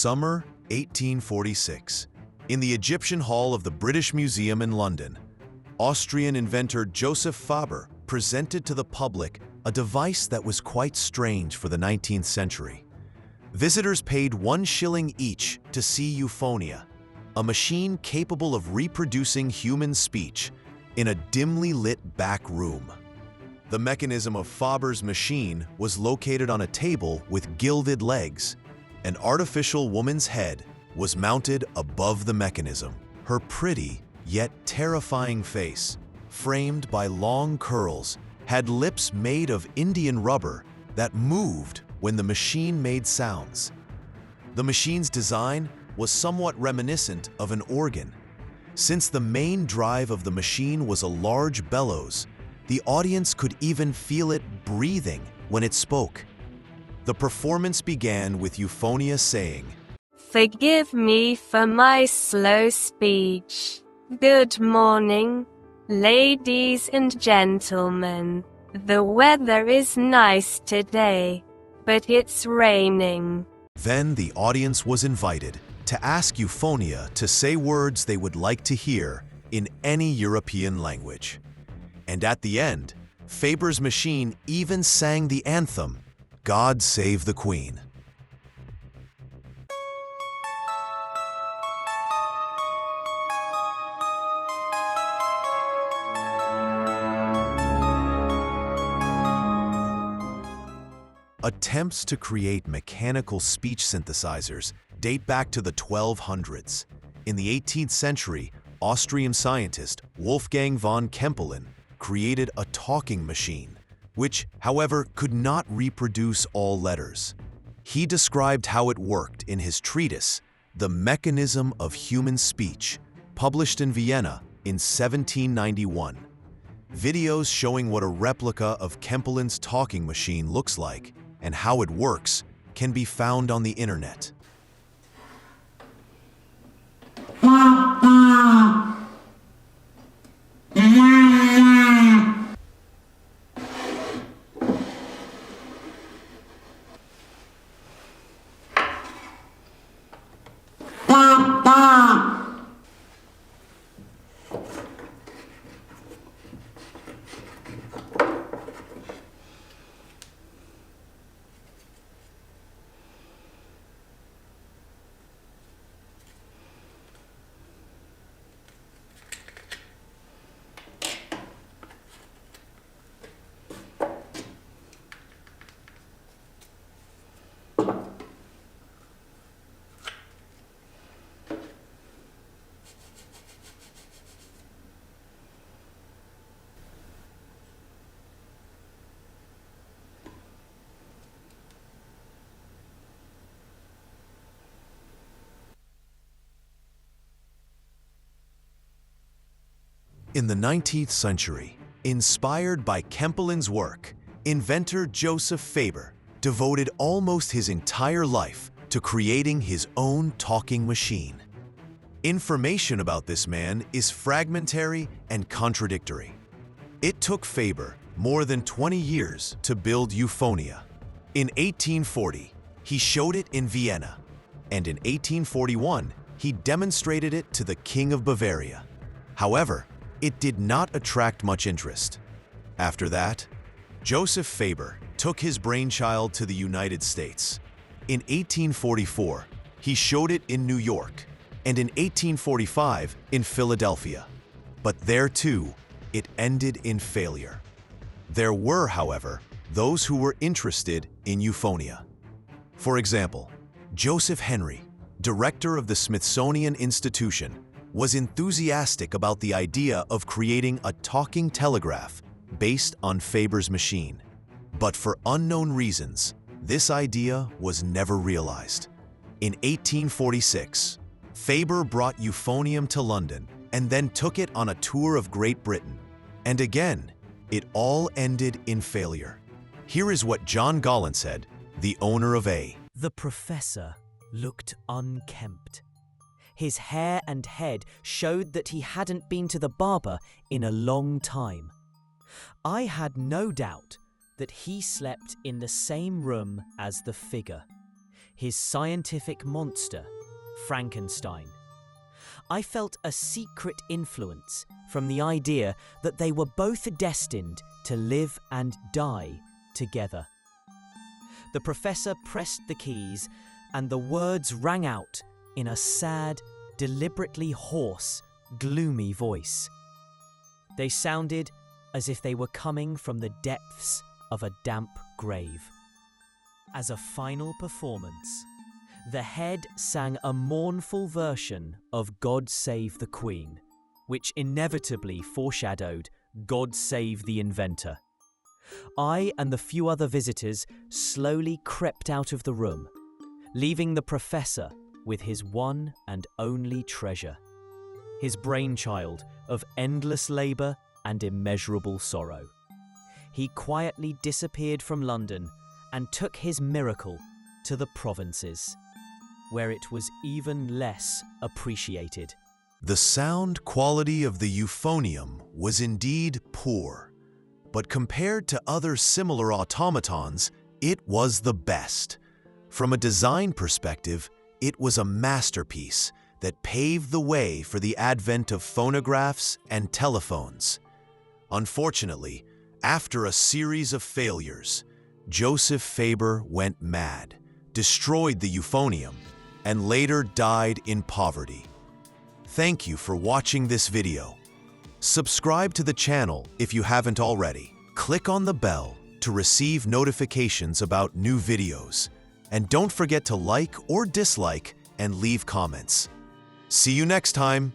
Summer 1846. In the Egyptian Hall of the British Museum in London, Austrian inventor Joseph Faber presented to the public a device that was quite strange for the 19th century. Visitors paid 1 shilling each to see Euphonia, a machine capable of reproducing human speech in a dimly lit back room. The mechanism of Faber's machine was located on a table with gilded legs. An artificial woman's head was mounted above the mechanism. Her pretty, yet terrifying face, framed by long curls, had lips made of Indian rubber that moved when the machine made sounds. The machine's design was somewhat reminiscent of an organ. Since the main drive of the machine was a large bellows, the audience could even feel it breathing when it spoke. The performance began with Euphonia saying, "Forgive me for my slow speech. Good morning, ladies and gentlemen. The weather is nice today, but it's raining." Then the audience was invited to ask Euphonia to say words they would like to hear in any European language. And at the end, Faber's machine even sang the anthem, "God Save the Queen." Attempts to create mechanical speech synthesizers date back to the 1200s. In the 18th century, Austrian scientist Wolfgang von Kempelen created a talking machine, which, however, could not reproduce all letters. He described how it worked in his treatise, The Mechanism of Human Speech, published in Vienna in 1791. Videos showing what a replica of Kempelen's talking machine looks like and how it works can be found on the internet. In the 19th century, inspired by Kempelen's work, inventor Joseph Faber devoted almost his entire life to creating his own talking machine. Information about this man is fragmentary and contradictory. It took Faber more than 20 years to build Euphonia. In 1840, he showed it in Vienna, and in 1841, he demonstrated it to the King of Bavaria. However, it did not attract much interest. After that, Joseph Faber took his brainchild to the United States. In 1844, he showed it in New York, and in 1845 in Philadelphia. But there too, it ended in failure. There were, however, those who were interested in Euphonia. For example, Joseph Henry, director of the Smithsonian Institution, was enthusiastic about the idea of creating a talking telegraph based on Faber's machine. But for unknown reasons, this idea was never realized. In 1846, Faber brought euphonium to London and then took it on a tour of Great Britain. And again, it all ended in failure. Here is what John Gollin said, the owner of A. The professor looked unkempt. His hair and head showed that he hadn't been to the barber in a long time. I had no doubt that he slept in the same room as the figure. his scientific monster, Frankenstein. I felt a secret influence from the idea that they were both destined to live and die together. The professor pressed the keys, and the words rang out in a sad, deliberately hoarse, gloomy voice. They sounded as if they were coming from the depths of a damp grave. As a final performance, the head sang a mournful version of God Save the Queen, which inevitably foreshadowed God Save the Inventor. I and the few other visitors slowly crept out of the room, leaving the professor with his one and only treasure, his brainchild of endless labour and immeasurable sorrow. He quietly disappeared from London and took his miracle to the provinces, where it was even less appreciated. The sound quality of the euphonium was indeed poor, but compared to other similar automatons, it was the best. From a design perspective, it was a masterpiece that paved the way for the advent of phonographs and telephones. Unfortunately, after a series of failures, Joseph Faber went mad, destroyed the euphonium, and later died in poverty. Thank you for watching this video. Subscribe to the channel if you haven't already. Click on the bell to receive notifications about new videos. And don't forget to like or dislike and leave comments. See you next time.